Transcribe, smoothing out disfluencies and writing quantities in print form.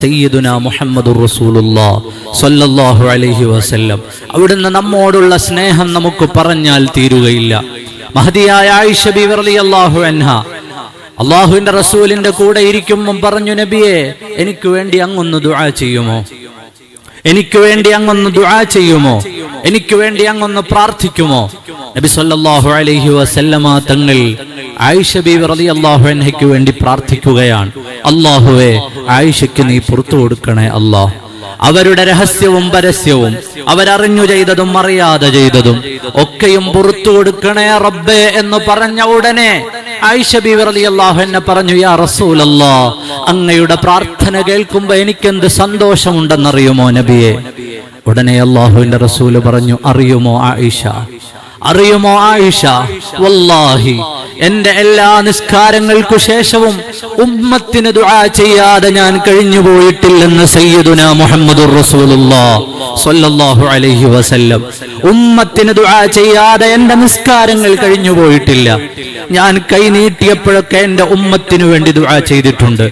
സയ്യിദുനാ മുഹമ്മദുർ റസൂലുള്ളാഹി സ്വല്ലല്ലാഹു അലൈഹി വസല്ലം അവിടുന്ന് നമ്മോടുള്ള സ്നേഹം നമുക്ക് പറഞ്ഞാൽ തീരുകയില്ല. മഹദിയായ ആയിഷ ബീവി റളിയല്ലാഹു അൻഹ അല്ലാഹുവിന്റെ റസൂലിന്റെ കൂടെ ഇരിക്കുമ്പോൾ പറഞ്ഞു, നബിയെ എനിക്ക് വേണ്ടി അങ്ങൊന്ന് ദുആ ചെയ്യുമോ, എനിക്ക് വേണ്ടി അങ്ങൊന്ന് ദുആ ചെയ്യുമോ, എനിക്ക് വേണ്ടി അങ്ങൊന്ന് പ്രാർത്ഥിക്കുമോ? നബി സല്ലല്ലാഹു അലൈഹി വസല്ലമ തങ്ങൾ ആയിഷ ബീവി റളിയല്ലാഹു അൻഹയ്ക്ക് വേണ്ടി പ്രാർത്ഥിക്കുകയാണ്. അല്ലാഹുവേ, ആയിഷയ്ക്ക് നീ പുറത്തു കൊടുക്കണേ അല്ലാഹ്. അവരുടെ രഹസ്യവും പരസ്യവും, അവരറിഞ്ഞു ചെയ്തതും അറിയാതെ ചെയ്തതും ഒക്കെയും പുറത്തു കൊടുക്കണേ റബ്ബേ എന്ന് പറഞ്ഞ ഉടനെ ആയിഷ ബീവി റളിയല്ലാഹു അൻഹ പറഞ്ഞു, യാ റസൂലല്ലാഹ്, അങ്ങയുടെ പ്രാർത്ഥന കേൾക്കുമ്പോൾ എനിക്കെന്ത് സന്തോഷമുണ്ടെന്നറിയുമോ നബിയെ? ഉടനെ അല്ലാഹുവിന്റെ റസൂല് പറഞ്ഞു, അറിയുമോ ആയിഷ, അറിയുമോ ആയിഷ, വല്ലാഹി എന്റെ എല്ലാ നിസ്കാരങ്ങൾക്കു ശേഷവും ഉമ്മത്തിന് ദുആ ചെയ്യാതെ ഞാൻ കഴിഞ്ഞു പോയിട്ടില്ലെന്ന് സയ്യിദുനാ മുഹമ്മദുർ റസൂലുള്ളാഹി സ്വല്ലല്ലാഹു അലൈഹി വസല്ലം. ഉമ്മത്തിന് ദുആ ചെയ്യാതെ എന്റെ നിസ്കാരങ്ങൾ കഴിഞ്ഞു പോയിട്ടില്ല. ഞാൻ കൈ നീട്ടിയപ്പോഴൊക്കെ എന്റെ ഉമ്മത്തിനു വേണ്ടി ദുആ ചെയ്തിട്ടുണ്ട്.